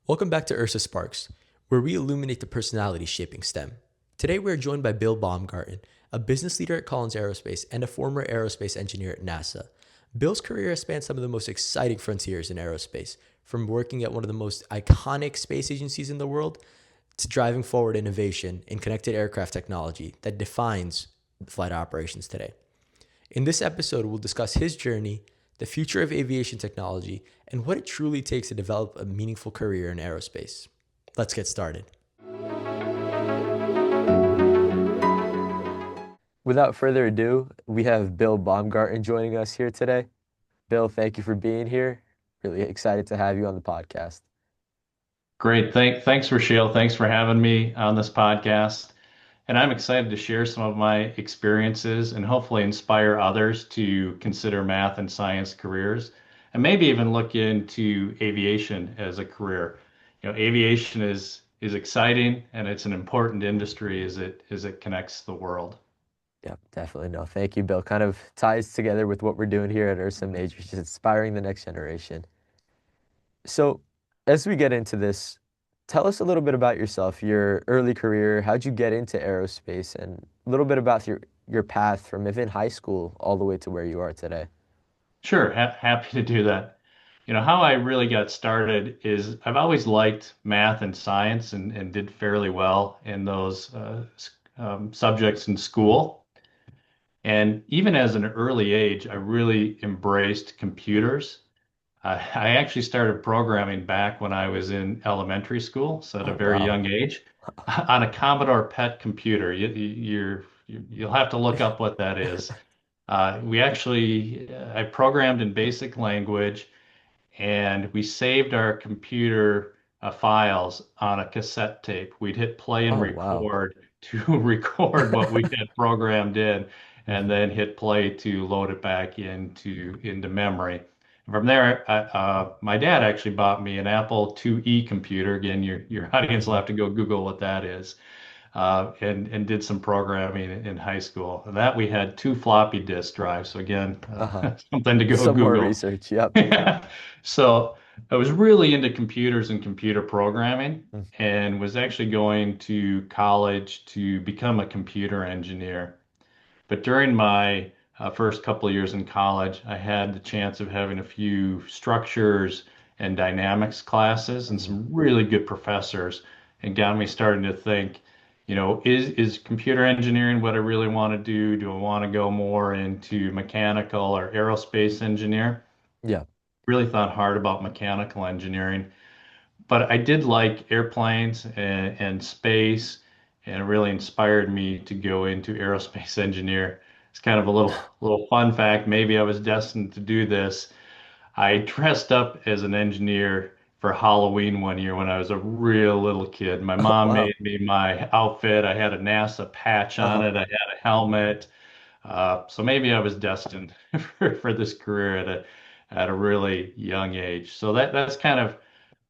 Welcome back to Ursa Sparx, where we illuminate the personality shaping STEM. Today we are joined by Bill Baumgarten, a business leader at Collins Aerospace and a former aerospace engineer at NASA. Bill's career has spanned some of the most exciting frontiers in aerospace, from working at one of the most iconic space agencies in the world to driving forward innovation in connected aircraft technology that defines flight operations today. In this episode, we'll discuss his journey, the future of aviation technology, and what it truly takes to develop a meaningful career in aerospace. Let's get started. Without further ado, we have Bill Baumgarten joining us here today. Bill, thank you for being here. Really excited to have you on the podcast. Great. Thanks, Rushil. Thanks for having me on this podcast. And I'm excited to share some of my experiences and hopefully inspire others to consider math and science careers and maybe even look into aviation as a career. Aviation is exciting and it's an important industry as it connects the world. Yep, definitely. No, thank you, Bill. Kind of ties together with what we're doing here at Ursa Majors, just inspiring the next generation. So, as we get into this, tell us a little bit about yourself, your early career, how'd you get into aerospace, and a little bit about your path from even high school all the way to where you are today. Sure, happy to do that. How I really got started is I've always liked math and science and did fairly well in those subjects in school. And even as an early age, I really embraced computers. I actually started programming back when I was in elementary school, so at a Oh, very wow. young age, on a Commodore PET computer. You'll have to look up what that is. I programmed in basic language, and we saved our computer files on a cassette tape. We'd hit play and Oh, wow. record to record what we had programmed in, and Mhm. then hit play to load it back into memory. From there, my dad actually bought me an Apple IIe computer. Again, your audience will Mhm. have to go Google what that is, and did some programming in high school. And that we had two floppy disk drives. So again, Uh-huh. something to go Some more Google. research. Yep. So I was really into computers and computer programming Mm. and was actually going to college to become a computer engineer. But during my first couple of years in college, I had the chance of having a few structures and dynamics classes and Mhm. some really good professors and got me starting to think, is computer engineering what I really want to do? Do I want to go more into mechanical or aerospace engineer? Yeah. Really thought hard about mechanical engineering, but I did like airplanes and space, and it really inspired me to go into aerospace engineer. It's kind of a little fun fact. Maybe I was destined to do this. I dressed up as an engineer for Halloween one year when I was a real little kid. My Oh, mom wow. made me my outfit. I had a NASA patch on Uh-huh. it. I had a helmet. So maybe I was destined for this career at a really young age. So that's kind of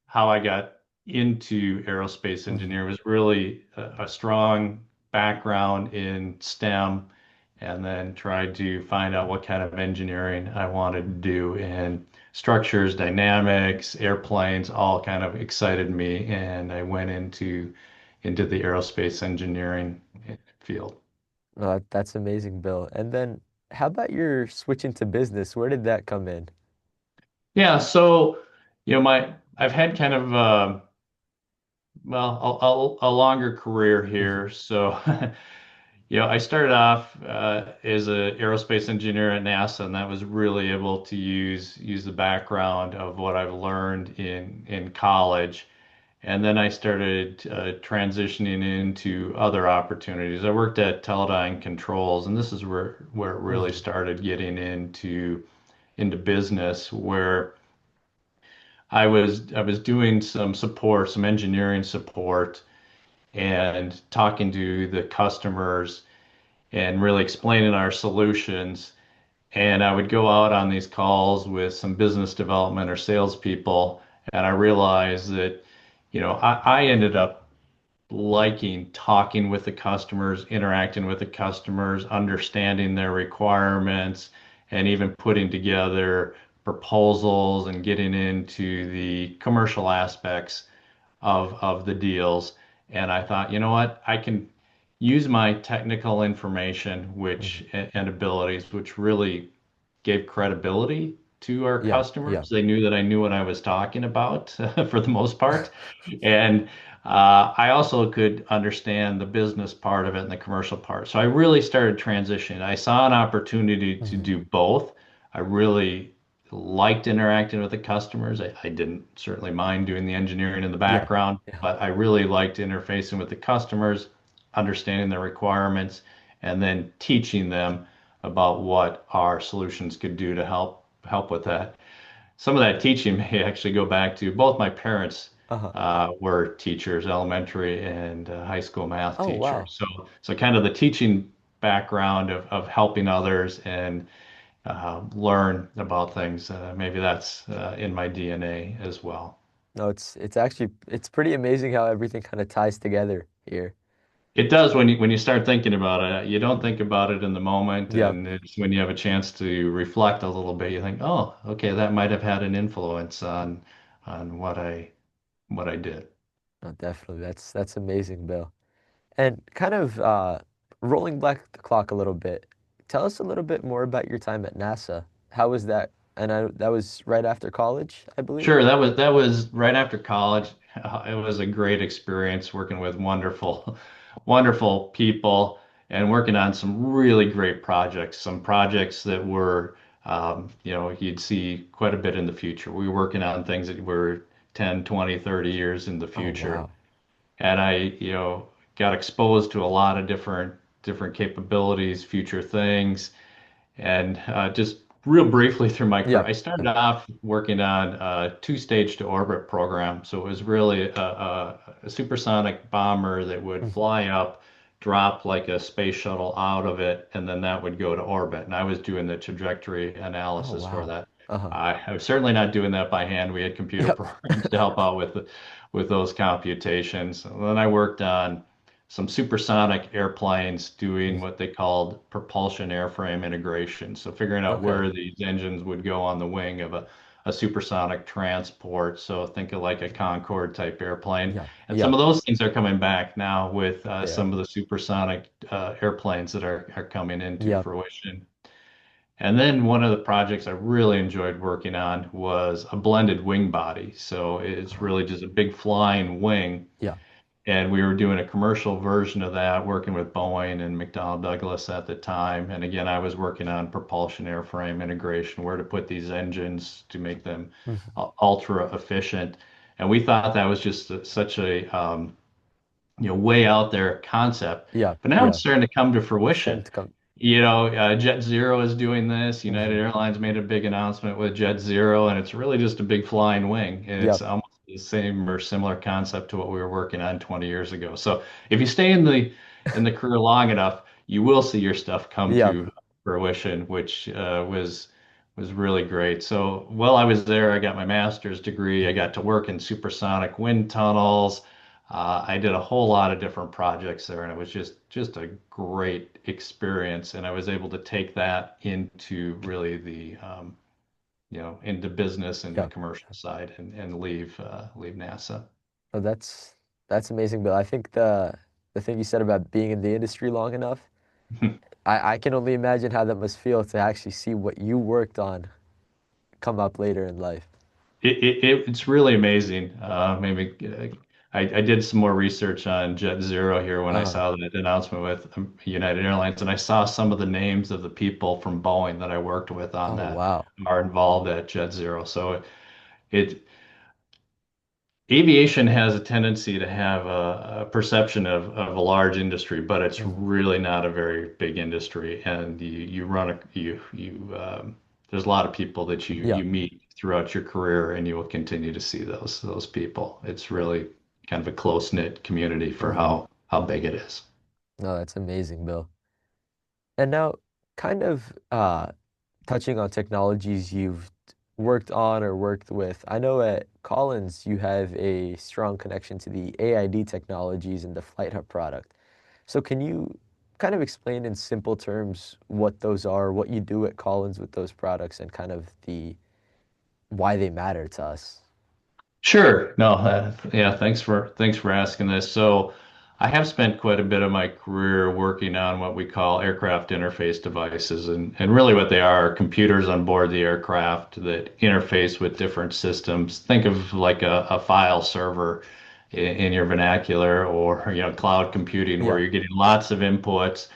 how I got into aerospace Mhm. engineer was really a strong background in STEM and then tried to find out what kind of engineering I wanted to do. And structures, dynamics, airplanes all kind of excited me, and I went into the aerospace engineering field. No, that's amazing, Bill. And then how about your switching to business? Where did that come in? Yeah, so my I've had kind of a longer career Mhm. here. So I started off as an aerospace engineer at NASA, and that was really able to use the background of what I've learned in college. And then I started transitioning into other opportunities. I worked at Teledyne Controls, and this is where it really Mhm. started getting into business, where I was doing some support, some engineering support, and talking to the customers and really explaining our solutions. And I would go out on these calls with some business development or salespeople, and I realized that, I ended up liking talking with the customers, interacting with the customers, understanding their requirements, and even putting together proposals and getting into the commercial aspects of the deals. And I thought, you know what, I can use my technical information, Hmm. and abilities, which really gave credibility to our Yeah, yeah, customers. They knew that I knew what I was talking about for the most part. And I also could understand the business part of it and the commercial part. So I really started transitioning. I saw an opportunity to hmm, do both. I really liked interacting with the customers. I didn't certainly mind doing the engineering in the yeah, background, yeah. but I really liked interfacing with the customers, understanding their requirements, and then teaching them about what our solutions could do to help with that. Some of that teaching may actually go back to both my parents Uh-huh. were teachers, elementary and high school math Oh, wow. teachers. So kind of the teaching background of helping others and learn about things. Maybe that's in my DNA as well. No, it's actually it's pretty amazing how everything kind of ties together here. It does when you start thinking about it. You don't think about it in the moment, Yep. and it's when you have a chance to reflect a little bit, you think, "Oh, okay, that might have had an influence on what I did." No, definitely. That's amazing, Bill. And kind of rolling back the clock a little bit, tell us a little bit more about your time at NASA. How was that? And that was right after college, I believe. Sure, that was right after college. It was a great experience working with wonderful people and working on some really great projects. Some projects that were, you'd see quite a bit in the future. We were working on things that were 10, 20, 30 years in the Oh, future. wow. And I got exposed to a lot of different capabilities, future things. And just real briefly through my career, Yep. I started Yep. off working on a two-stage to orbit program. So it was really a supersonic bomber that would Mhm. fly up, drop like a space shuttle out of it, and then that would go to orbit. And I was doing the trajectory Oh, analysis for wow. that. Uh-huh. I was certainly not doing that by hand. We had computer Yep. programs to help out with those computations. And then I worked on some supersonic airplanes doing Mhm. what they called propulsion airframe integration. So figuring out Okay. where these engines would go on the wing of a supersonic transport. So think of like a Concorde type airplane. Yep. And some Yep. of those things are coming back now with They are. some of the supersonic airplanes that are coming into Yep. fruition. And then one of the projects I really enjoyed working on was a blended wing body. So it's Uh-huh. really just a big flying wing, Yeah. and we were doing a commercial version of that, working with Boeing and McDonnell Douglas at the time. And again, I was working on propulsion airframe integration, where to put these engines to make them Mhm. ultra efficient. And we thought that was just such a way out there concept. Yeah. But now it's Yeah. starting to come to It's starting fruition. to come. Jet Zero is doing this. United Hmm. Airlines made a big announcement with Jet Zero, and it's really just a big flying wing. And it's Yep. almost the same or similar concept to what we were working on 20 years ago. So if you stay in the career long enough, you will see your stuff come Yep. to fruition, which was really great. So while I was there, I got my master's degree. I Mhm. got to work in supersonic wind tunnels. I did a whole lot of different projects there, and it was just a great experience. And I was able to take that into really into business and the Yep. commercial side, and leave NASA. Oh, that's amazing, Bill. I think the thing you said about being in the industry long enough, I can only imagine how that must feel to actually see what you worked on come up later in life. It's really amazing. Maybe I did some more research on Jet Zero here when I Uh-huh. saw that announcement with United Airlines, and I saw some of the names of the people from Boeing that I worked with on Oh, that wow. are involved at Jet Zero. So it aviation has a tendency to have a perception of a large industry, but it's Mhm. really not a very big industry. And there's a lot of people that you Yeah. meet throughout your career, and you will continue to see those people. It's No. really kind of a close-knit community for Hmm. how big it is. No, that's amazing, Bill. And now, kind of touching on technologies you've worked on or worked with, I know at Collins you have a strong connection to the AID technologies and the Flight Hub product. So can you kind of explain in simple terms what those are, what you do at Collins with those products, and kind of the why they matter to us? Sure. No, yeah, thanks for asking this. So, I have spent quite a bit of my career working on what we call aircraft interface devices, and really what they are computers on board the aircraft that interface with different systems. Think of like a file server in your vernacular, or cloud computing, where Yeah. you're getting lots of inputs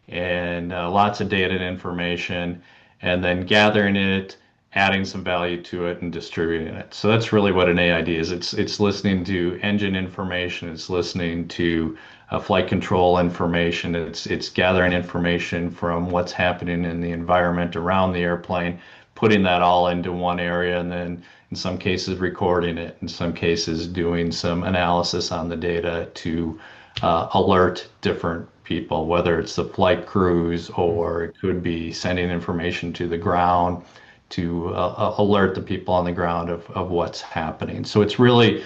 and lots of data and information, and then gathering it, adding some value to it, and distributing it. So that's really what an AID is. It's listening to engine information. It's listening to flight control information. It's gathering information from what's happening in the environment around the airplane, putting that all into one area, and then in some cases recording it. In some cases, doing some analysis on the data to alert different people, whether it's the flight crews Hmm. or it could be sending information to the ground to alert the people on the ground of what's happening. So it's really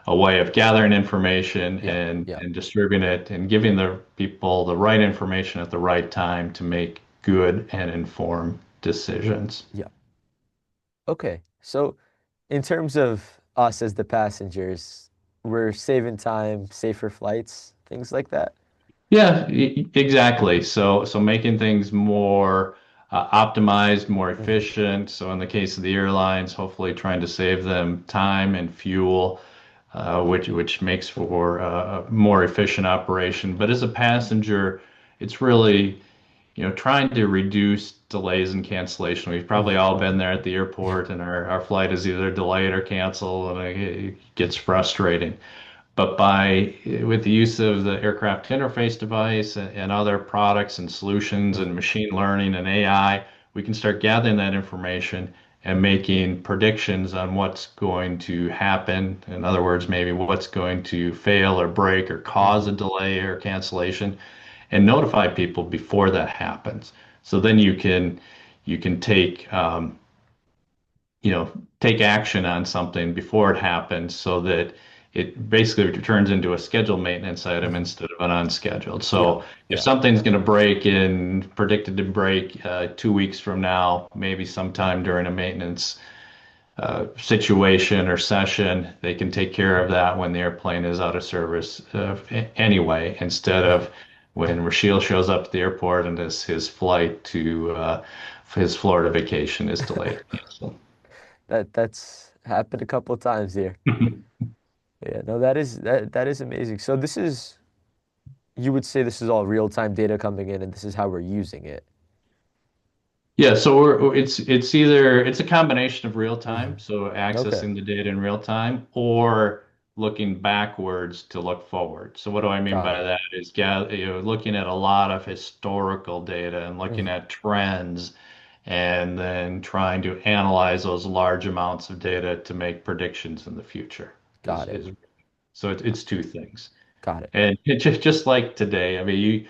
a way of gathering information Yeah. and, Yeah. and distributing it and giving the people the right information at the right time to make good and informed decisions. Yeah. Okay. So in terms of us as the passengers, we're saving time, safer flights, things like that. Yeah, exactly. So making things more optimized, more Hmm. efficient. So in the case of the airlines, hopefully trying to save them time and fuel, which makes for a more efficient operation. But as a passenger, it's really, trying to reduce delays and cancellation. We've probably Hmm. all been there at the airport, and our flight is either delayed or canceled, and it gets frustrating. But with the use of the aircraft interface device and other products and solutions and Hmm. machine learning and AI, we can start gathering that information and making predictions on what's going to happen. In other words, maybe what's going to fail or break or cause Hmm. a delay or cancellation, and notify people before that happens. So then you can you know, take action on something before it happens so that it basically turns into a scheduled maintenance item Hmm. instead of an unscheduled. Yeah. So if Yeah. something's going to break in predicted to break 2 weeks from now, maybe sometime during a maintenance situation or session, they can take care of that when the airplane is out of service anyway, instead Hmm. of when Rushil shows up to the airport and his flight to his Florida vacation is delayed. So, That's happened a couple of times here. Yeah, no, that is amazing. So this is you would say this is all real-time data coming in and this is how we're using it. Yeah, so it's a combination of real Hmm. time, so Okay. accessing the data in real time, or looking backwards to look forward. So what do I mean Got by it. that is looking at a lot of historical data and looking Hmm. at trends, and then trying to analyze those large amounts of data to make predictions in the future. Is Got it. is so it's two things. Got it. And it just like today, I mean,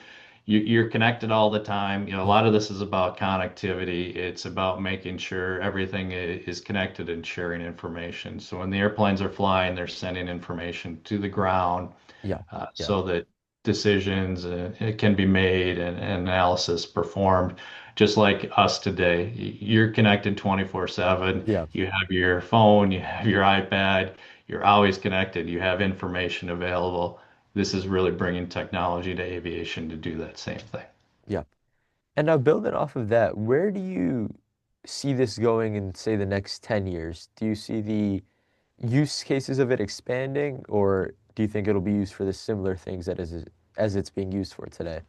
you're connected all the time. A lot of this is about connectivity. It's about making sure everything is connected and sharing information. So when the airplanes are flying, they're sending information to the ground Yeah. Yeah. so that decisions it can be made and analysis performed. Just like us today, you're connected 24/7. Yeah. You have your phone, you have your iPad, you're always connected. You have information available. This is really bringing technology to aviation to do that same thing. Yeah. And now building off of that, where do you see this going in, say, the next 10 years? Do you see the use cases of it expanding, or do you think it'll be used for the similar things as it's being used for today?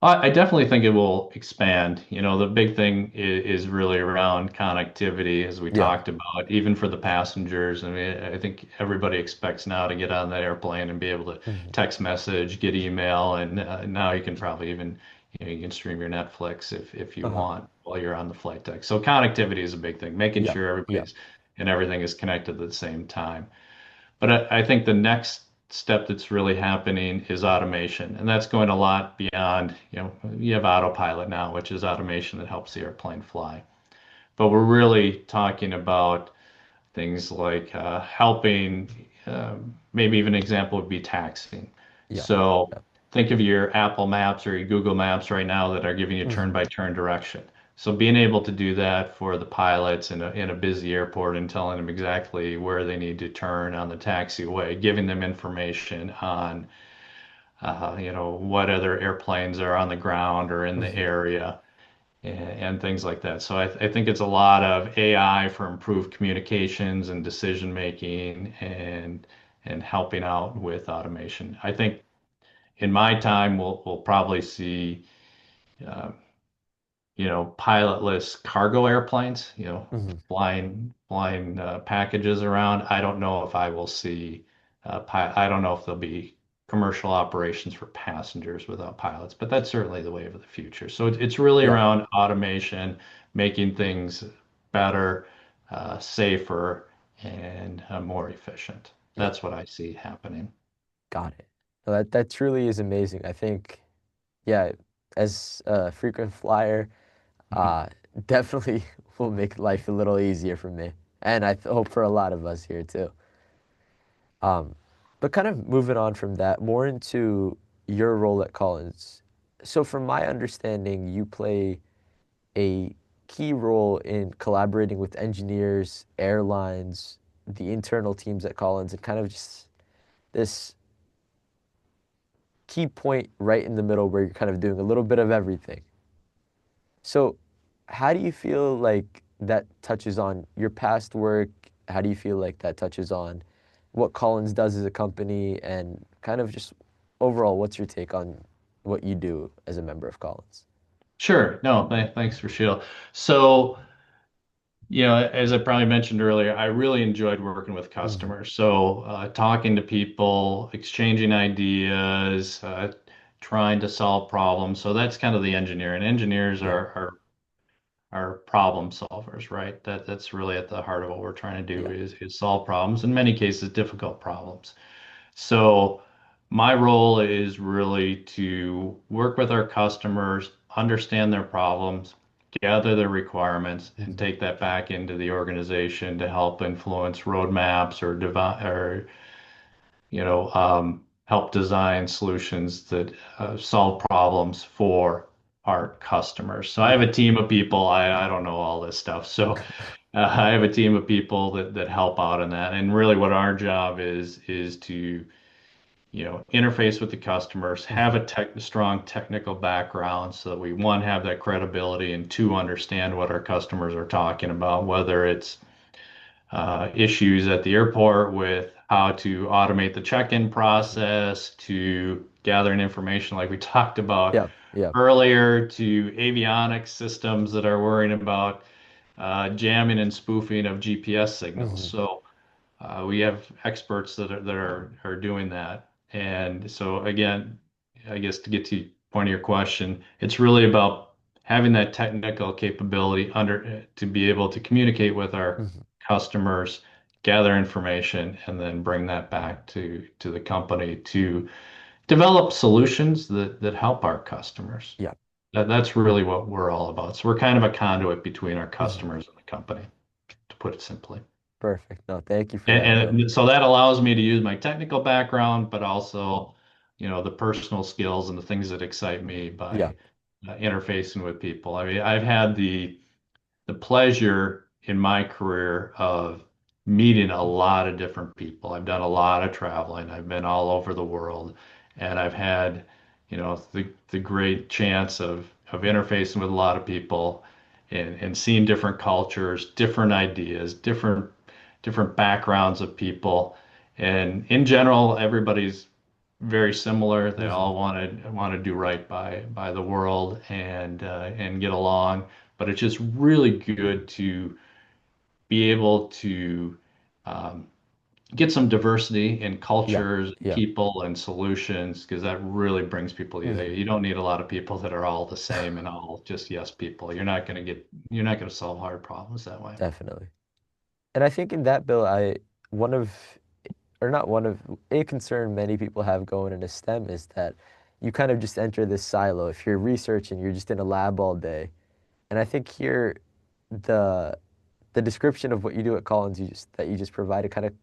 I definitely think it will expand. The big thing is really around connectivity, as we Yeah. talked about, even for the passengers. I mean, I think everybody expects now to get on that airplane and be able to Hmm. text message, get email, and now you can probably even, you can stream your Netflix if you Uh-huh. want while you're on the flight deck. So connectivity is a big thing, making Yeah. sure Yeah. everybody's and everything is connected at the same time. But I think the next step that's really happening is automation, and that's going a lot beyond, you have autopilot now, which is automation that helps the airplane fly. But we're really talking about things like helping, maybe even an example would be taxiing. Yeah. So Yeah. think of your Apple Maps or your Google Maps right now that are giving you Hmm. turn-by-turn direction. So being able to do that for the pilots in a busy airport and telling them exactly where they need to turn on the taxiway, giving them information on what other airplanes are on the ground or in the Hmm. area and things like that. So I think it's a lot of AI for improved communications and decision making and helping out with automation. I think in my time we'll probably see uh, pilotless cargo airplanes, Hmm. flying packages around. I don't know if I will see I don't know if there'll be commercial operations for passengers without pilots, but that's certainly the way of the future. So it's really Yeah, around automation, making things better, safer, and more efficient. yeah, That's what I see happening. got it. No, that truly is amazing. I think, yeah, as a frequent flyer, uh, definitely will make life a little easier for me, and hope for a lot of us here too. Um, but kind of moving on from that, more into your role at Collins. So, from my understanding, you play a key role in collaborating with engineers, airlines, the internal teams at Collins, and kind of just this key point right in the middle where you're kind of doing a little bit of everything. So, how do you feel like that touches on your past work? How do you feel like that touches on what Collins does as a company and kind of just overall, what's your take on what you do as a member of Collins? Sure. No, thanks, Rushil. So, as I probably mentioned earlier, I really enjoyed working with Hmm. customers. So, talking to people, exchanging ideas, trying to solve problems. So that's kind of the engineering. Engineers Yeah, are problem solvers, right? That's really at the heart of what we're trying to do yeah. is solve problems, in many cases, difficult problems. So my role is really to work with our customers, understand their problems, gather their requirements, and Hmm. take that back into the organization to help influence roadmaps or help design solutions that solve problems for our customers. So I have Yeah. a team of people. I don't know all this stuff. So I have a team of people that help out in that. And really what our job is to interface with the customers, have Hmm. a strong technical background so that we, one, have that credibility, and two, understand what our customers are talking about, whether it's issues at the airport with how to automate the check-in Hmm. process, to gathering information like we talked about Yeah, yeah. earlier, to avionics systems that are worrying about jamming and spoofing of GPS signals. Hmm. So we have experts that are doing that. And so again, I guess to get to the point of your question, it's really about having that technical capability to be able to communicate with our Hmm. customers, gather information, and then bring that back to the company to develop solutions that help our customers. Yeah. That's really what we're all about. So we're kind of a conduit between our Hmm. customers and the company, to put it simply. Perfect. No, thank you for that, And, Bill. and so that allows me to use my technical background, but also, the personal skills and the things that excite me Yeah. by interfacing with people. I mean, I've had the pleasure in my career of meeting a lot of different people. I've done a lot of traveling. I've been all over the world, and I've had, the great chance of interfacing with a lot of people and seeing different cultures, different ideas, different backgrounds of people. And in general, everybody's very similar. They Hmm. all want to do right by the world and get along. But it's just really good to be able to um, get some diversity in Yeah. cultures, Yeah. people, and solutions because that really brings people together. Hmm. You don't need a lot of people that are all the same and all just yes people. You're not going to solve hard problems that way. Definitely. And I think in that, Bill, one of, or not one of, a concern many people have going into STEM is that you kind of just enter this silo. If you're researching, you're just in a lab all day. And I think here, the the description of what you do at Collins, that you just provided, kind of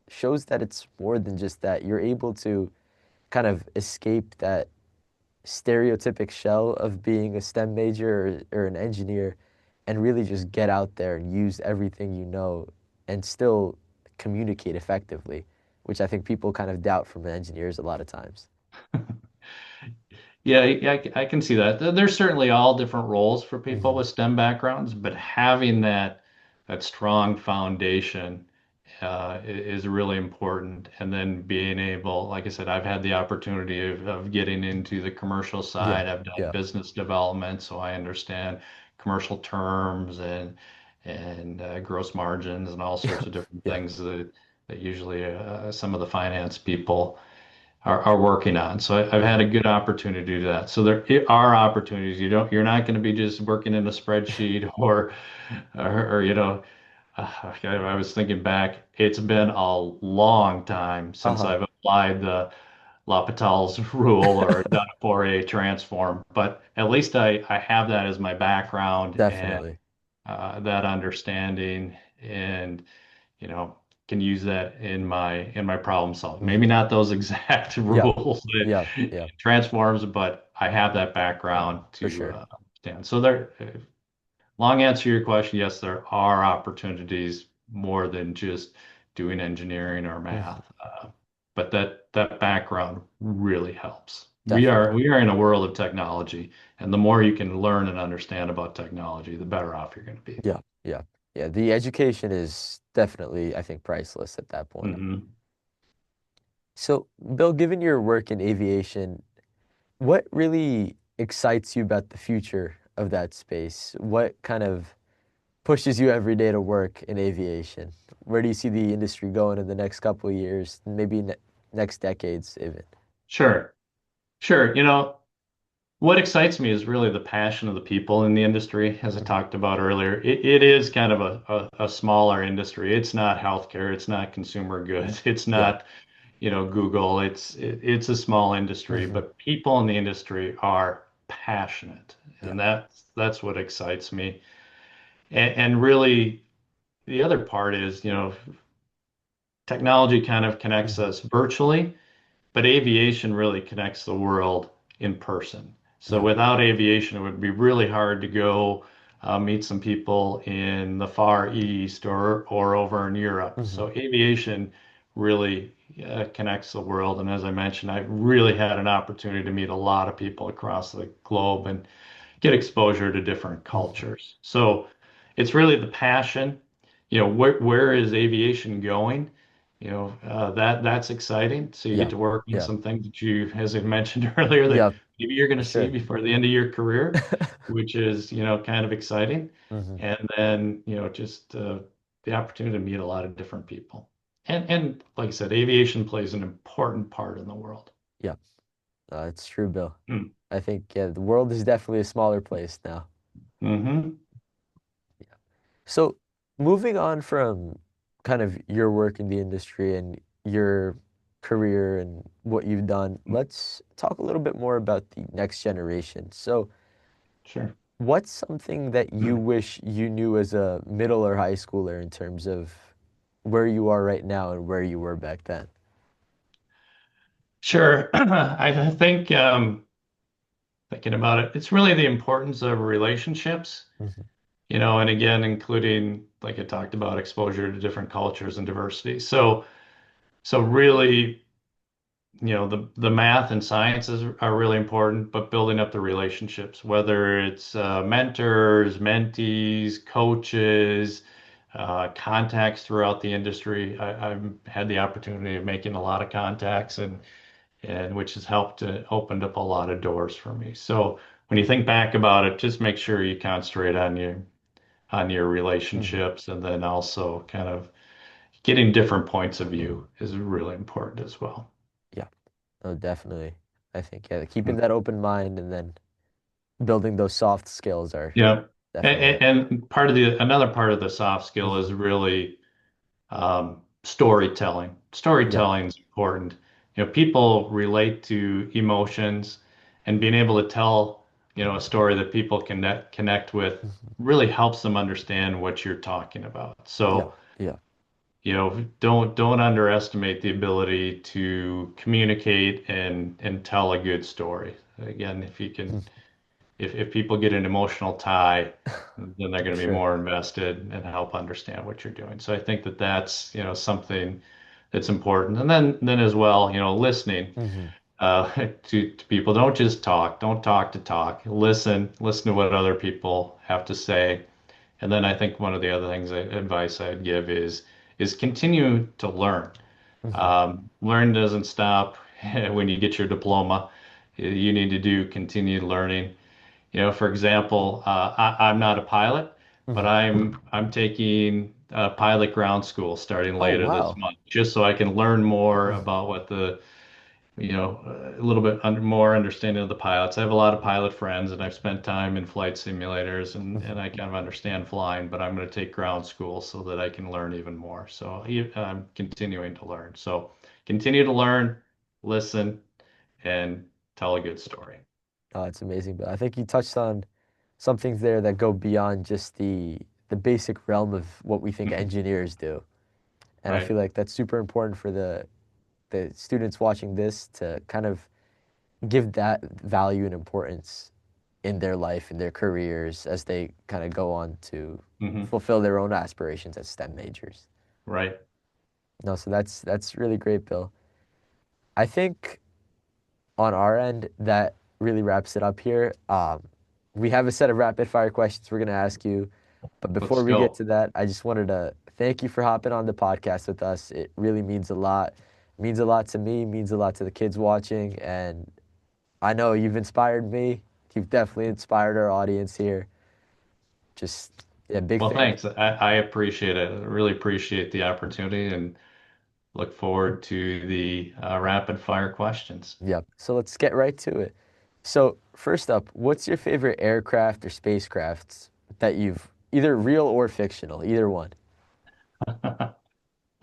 shows that it's more than just that. You're able to kind of escape that stereotypic shell of being a STEM major or an engineer and really just get out there and use everything you know and still communicate effectively, which I think people kind of doubt from engineers a lot of times. Yeah, I can see that. There's certainly all different roles for people Hmm. with STEM backgrounds, but having that strong foundation is really important. And then being able, like I said, I've had the opportunity of getting into the commercial Yeah, side. I've done yeah, business development, so I understand commercial terms and gross margins and all sorts of different yeah. things that usually some of the finance people are working on. So I've had a Hmm. good opportunity to do that. So there are opportunities. You're not going to be just working in a spreadsheet or I was thinking back, it's been a long time since Uh-huh. I've applied the L'Hopital's rule or done a Fourier transform, but at least I have that as my background and Definitely. that understanding and you know, can use that in my problem solving. Maybe Hmm. not those exact Yeah, rules yeah, that yeah, transforms, but I have that background for to sure. understand. So there, long answer to your question, yes, there are opportunities more than just doing engineering or Hmm. math, but that background really helps. Definitely. We are in a world of technology, and the more you can learn and understand about technology, the better off you're going to be. Yeah, yeah, yeah. The education is definitely, I think, priceless at that point. Hmm. So, Bill, given your work in aviation, what really excites you about the future of that space? What kind of pushes you every day to work in aviation? Where do you see the industry going in the next couple of years, maybe next decades even? Sure, sure. What excites me is really the passion of the people in the industry, as I Mhm. talked about earlier. It is kind of a smaller industry. It's not healthcare. It's not consumer goods. It's Yeah. not, Google. It's a small industry, Hmm. but people in the industry are passionate, Yeah. and that's what excites me. And really, the other part is, technology kind of connects Hmm. us virtually, but aviation really connects the world in person. So Yeah. without aviation, it would be really hard to go meet some people in the Far East or over in Europe. Hmm. So aviation really connects the world. And as I mentioned, I really had an opportunity to meet a lot of people across the globe and get exposure to different Hmm. cultures. So it's really the passion. Where is aviation going? That's exciting. So you get Yeah. to work on Yeah. some things that you, as I mentioned earlier, that Yeah, maybe you're going for to see sure. before the end of your career, which is, kind of exciting. Hmm. And then, just the opportunity to meet a lot of different people. And like I said, aviation plays an important part in the world. Yeah, it's true, Bill. Mm. I think, yeah, the world is definitely a smaller place now. Hmm. Yeah. So, moving on from kind of your work in the industry and your career and what you've done, let's talk a little bit more about the next generation. So, Sure. what's something that you wish you knew as a middle or high schooler in terms of where you are right now and where you were back then? Sure. I think thinking about it, it's really the importance of relationships, Hmm. and again, including, like I talked about, exposure to different cultures and diversity. So really, the math and sciences are really important, but building up the relationships, whether it's mentors, mentees, coaches, contacts throughout the industry. I've had the opportunity of making a lot of contacts and which has helped to opened up a lot of doors for me. So when you think back about it, just make sure you concentrate on your Hmm. relationships, and then also kind of getting different points of view is really important as well. Yeah, no, definitely. I think, yeah, keeping that open mind and then building those soft skills are Yeah. definitely it. And another part of the soft skill is Hmm. really storytelling. Yeah. Storytelling is important. People relate to emotions, and being able to tell, a story that people connect with Hmm. really helps them understand what you're talking about. Yeah. So Yeah. don't underestimate the ability to communicate and tell a good story. Again, if you can, Mm. if people get an emotional tie, then they're For going to be sure. more invested and help understand what you're doing. So I think that that's, something that's important. And then as well, listening Hmm. to people. Don't just talk. Don't talk to talk. Listen to what other people have to say. And then I think one of the other things, advice I'd give is continue to learn. Hmm. Learn doesn't stop when you get your diploma. You need to do continued learning. For example, I'm not a pilot, but Hmm. I'm taking pilot ground school starting Oh, later this wow. month, just so I can learn more Mhm. about what a little bit more understanding of the pilots. I have a lot of pilot friends, and I've spent time in flight simulators, and Mhm. I kind of understand flying, but I'm going to take ground school so that I can learn even more. So I'm continuing to learn. So continue to learn, listen, and tell a good story. Oh, it's amazing. But I think you touched on some things there that go beyond just the basic realm of what we think engineers do. And I Right. feel like that's super important for the students watching this to kind of give that value and importance in their life, in their careers, as they kind of go on to Hmm. fulfill their own aspirations as STEM majors. Right. No, so that's really great, Bill. I think on our end, that really wraps it up here. We have a set of rapid fire questions we're going to ask you. But Let's before we get go. to that, I just wanted to thank you for hopping on the podcast with us. It really means a lot. It means a lot to me, means a lot to the kids watching. And I know you've inspired me. You've definitely inspired our audience here. Just, yeah, big Well, thank thanks. I appreciate it. I really appreciate the opportunity and look forward to the rapid fire questions. you. Yep. So let's get right to it. So, first up, what's your favorite aircraft or spacecrafts that you've either real or fictional, either one? Well,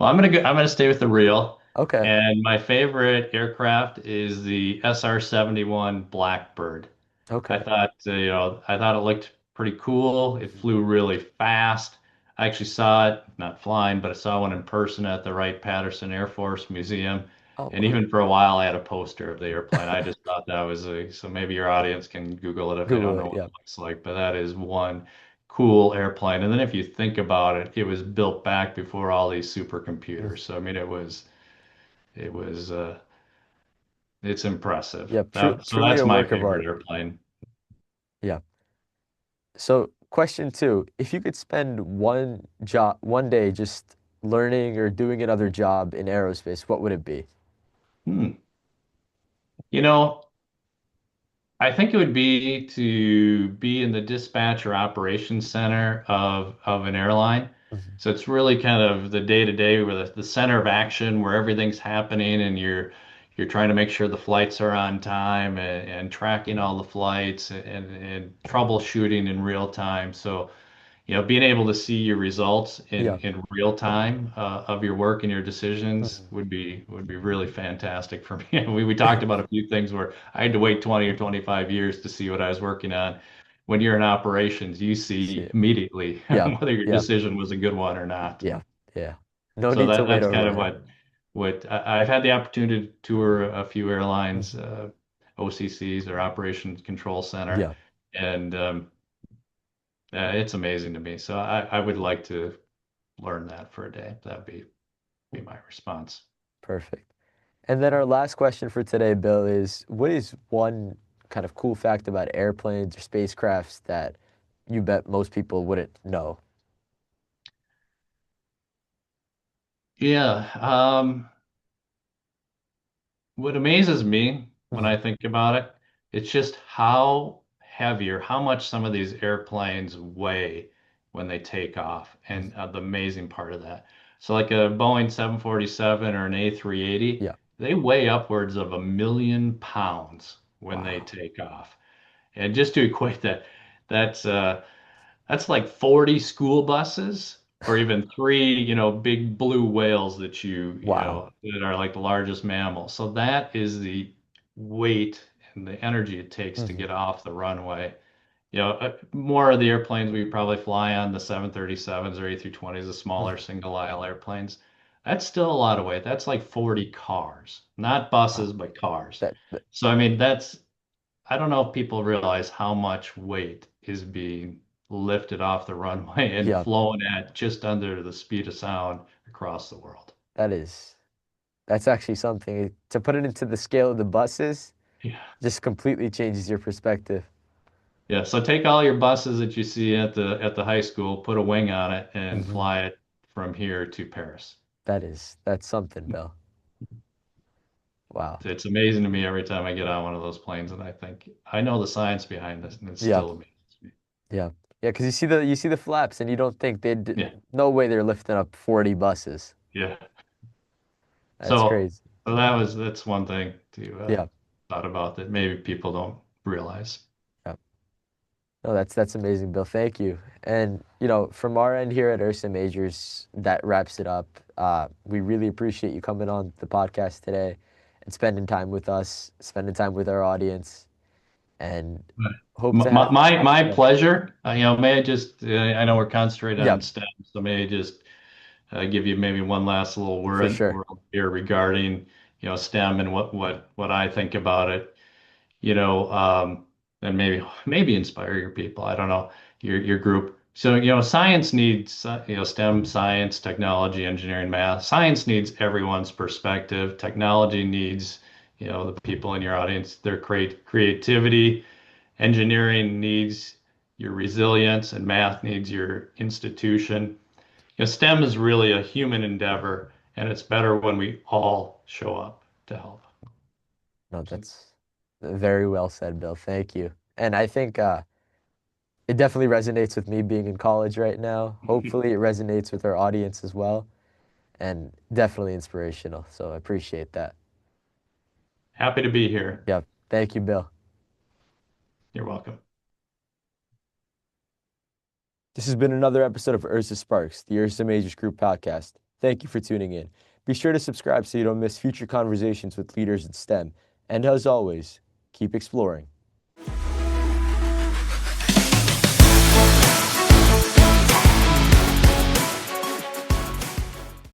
I'm gonna stay with the real. Okay. And my favorite aircraft is the SR-71 Blackbird. Okay. I thought it looked pretty cool. It Mhm. flew really fast. I actually saw it, not flying, but I saw one in person at the Wright-Patterson Air Force Museum. Oh, And wow. even for a while, I had a poster of the airplane. I just thought that was so maybe your audience can Google it if they don't Google know it. what Yeah. it looks like, but that is one cool airplane. And then if you think about it, it was built back before all these supercomputers. Mhm. So I mean, it was it's impressive. Yep. So Truly that's a my work of favorite art. airplane. Yeah. So, question two, if you could spend one day just learning or doing another job in aerospace, what would it be? Hmm. You know, I think it would be to be in the dispatch or operations center of an airline. Mhm. So it's really kind of the day to day where the center of action where everything's happening and you're trying to make sure the flights are on time and tracking all the flights and troubleshooting in real time. So being able to see your results Yeah. in real time of your work and your decisions Mhm. would be really fantastic for me. We talked about a few things where I had to wait 20 or 25 years to see what I was working on. When you're in operations, you See see it. immediately Yeah. whether your Yeah. decision was a good one or not. Yeah. Yeah. No So need to wait that's kind of overnight. I've had the opportunity to tour a few airlines, Mhm. OCCs or Operations Control Center, Yeah. and it's amazing to me. So I would like to learn that for a day. That'd be my response. Perfect. And then our last question for today, Bill, is what is one kind of cool fact about airplanes or spacecrafts that you bet most people wouldn't know? Yeah. What amazes me when Mhm. I think about it, it's just how heavy or how much some of these airplanes weigh when they take off, and Mhm. the amazing part of that. So, like a Boeing 747 or an A380, Yeah. they weigh upwards of 1 million pounds when they Wow. take off. And just to equate that, that's uh, That's like 40 school buses or even three, big blue whales Wow. that are like the largest mammal. So that is the weight and the energy it takes to Mhm. get off the runway. More of the airplanes we probably fly on, the 737s or A320s, the smaller Mhm. single aisle airplanes. That's still a lot of weight. That's like 40 cars, not Wow. buses, but cars. That So, I mean, I don't know if people realize how much weight is being lifted off the runway and yeah, flown at just under the speed of sound across the world. that is that's actually something to put it into the scale of the buses Yeah. just completely changes your perspective. Yeah. So take all your buses that you see at the high school, put a wing on it, and Hmm. fly it from here to Paris. That's something, Bill. Wow. It's amazing to me every time I get on one of those planes, and I think I know the science behind this, and it Yeah, still amazes me. yeah, yeah. Because you see the flaps, and you don't think Yeah. no way they're lifting up 40 buses. Yeah. That's So, crazy. so that's one thing to Yeah, thought about that maybe people don't realize. yeah. No, that's amazing, Bill. Thank you. And from our end here at Ursa Majors, that wraps it up. We really appreciate you coming on the podcast today and spending time with us, spending time with our audience, and Right. hope to My have. my Yeah, pleasure. May I just I know we're concentrated yeah, on STEM, so may I just give you maybe one last little for word sure. here regarding STEM and what I think about it. you know, um, and maybe inspire your people. I don't know, your group. So, science needs, STEM, science, technology, engineering, math. Science needs everyone's perspective. Technology needs, the people in your audience, their creativity. Engineering needs your resilience, and math needs your institution. STEM is really a human endeavor, and it's better when we all show up to help. No, So, that's very well said, Bill. Thank you. And I think it definitely resonates with me being in college right now. Hopefully, it resonates with our audience as well, and definitely inspirational. So I appreciate that. happy to be here. Yeah. Thank you, Bill. You're welcome. This has been another episode of Ursa Sparx, the Ursa Majors Group podcast. Thank you for tuning in. Be sure to subscribe so you don't miss future conversations with leaders in STEM. And as always, keep exploring.